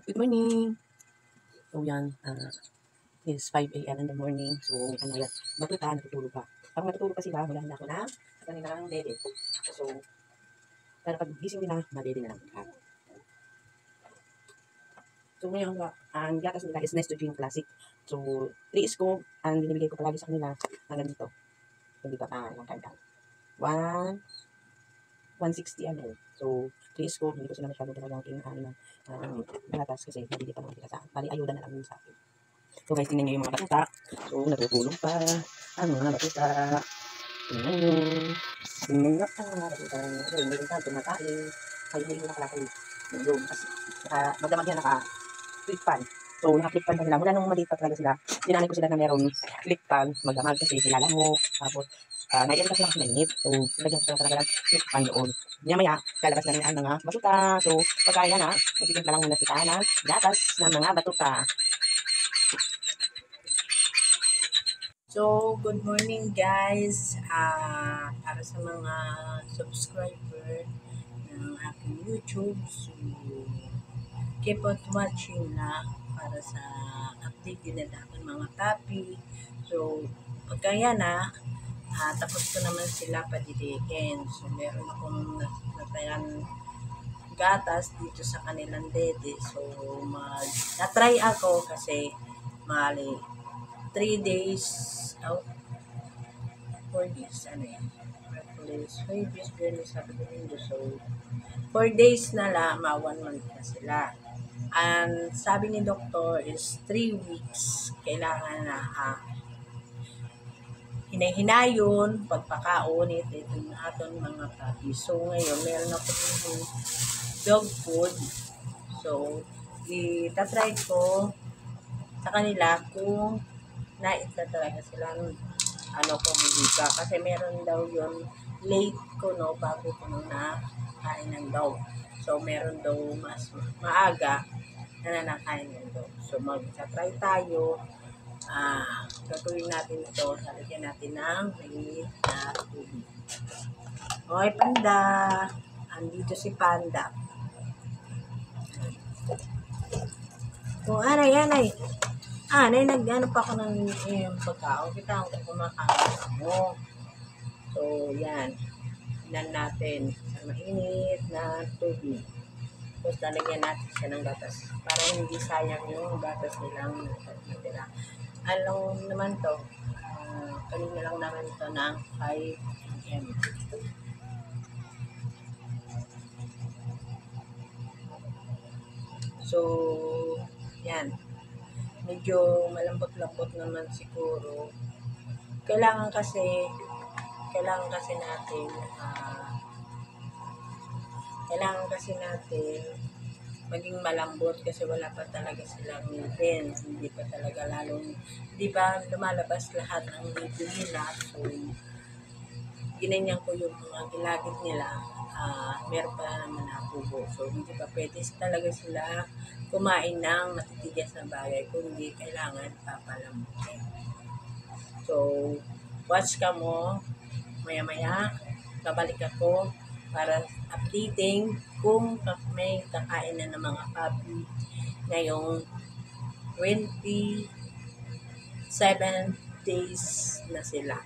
Good morning! So yan, it's 5 a.m. in the morning. So may batuta, natutulog pa. Pag natutulog pa sila, wala na ako na sa kanilang dede. So, pero pag gising nila, madede na lang. So ngayon, ang gatas nila is Nestojin Classic. So, 3 scoop, ang binibigay ko palagi sa kanila hanggang dito. Hindi pa yung karga. 160 ml. So, 3 scoop, hindi ko sila masyado talagang kinaano ng gatas kasi hindi pa naman sa akin. Bali, ayuda na lang yun sa akin. So guys, tingnan nyo yung mga batuta. So, natutulog pa ang mga batuta. Tingnan nyo. Tingnan nyo ang mga batuta. So, hindi rin tayo tumatae. Ay, hindi ko nakalakay. Yung kasi, magdamag yan, naka-flip pan. So, naka-flip pan kanila. Mula nung maliit pa talaga sila, dinanay ko sila na merong flip pan. Magdamag kasi kilala mo. Tapos, naiyan kasi ako mainit. So, lagyan ko sila talaga ng flip pan doon. Maya-maya, lalabas na rin ang mga batuta. So, pagkaya na, magpipin lang muna sila ng gatas ng mga batuta. So, good morning guys. Para sa mga subscriber ng aking YouTube, so keep on watching na para sa update din na aking mga topic. So, pagkaya na, tapos ko naman sila padidikin. So, meron akong natayan gatas dito sa kanilang dede. So, na-try ako kasi mali 3 days out 4 days, ano yan? Merkulis, Huwebes, Biyernes, Sabado, Linggo. So, 4 days na lang, 1 month na sila. And sabi ni doktor is 3 weeks, kailangan na hinay-hinayon, pagpakaon, ito na aton mga puppy. So, ngayon, meron ako yung dog food. So, itatry ko sa kanila kung naita talaga sila ko magiga. Kasi meron daw yun late ko bago ko na kain ng dog. So meron daw mas maaga na nakain ng dog. So mag-try tayo. Gagawin natin ito. Lalagyan natin ng mainit na tubig. Okay, Panda. Andito si Panda. Kung anay. Nag-ano pa ako ng pagkaon. Kita ko kumakain mo. So, yan. Inan natin sa mainit na tubig. Tapos, lalagyan natin siya ng gatas. Para hindi sayang yung gatas nilang natira. Alam naman to, kanina lang naman ito ng 5 m. So, yan. Medyo malambot-lambot naman siguro. Kailangan kasi natin maging malambot kasi wala pa talaga silang ngipin. Hindi pa talaga hindi pa lumalabas lahat ng ngipin nila. So, ginanyan ko yung mga gilagid nila. Meron pa naman nakubo. So, hindi pa pwede talaga sila kumain ng matitigas na bagay kung hindi kailangan papalambutin. So, watch ka mo. Maya-maya, babalik ako para updating kung may kakain na ng mga puppy ngayong 27 days na sila.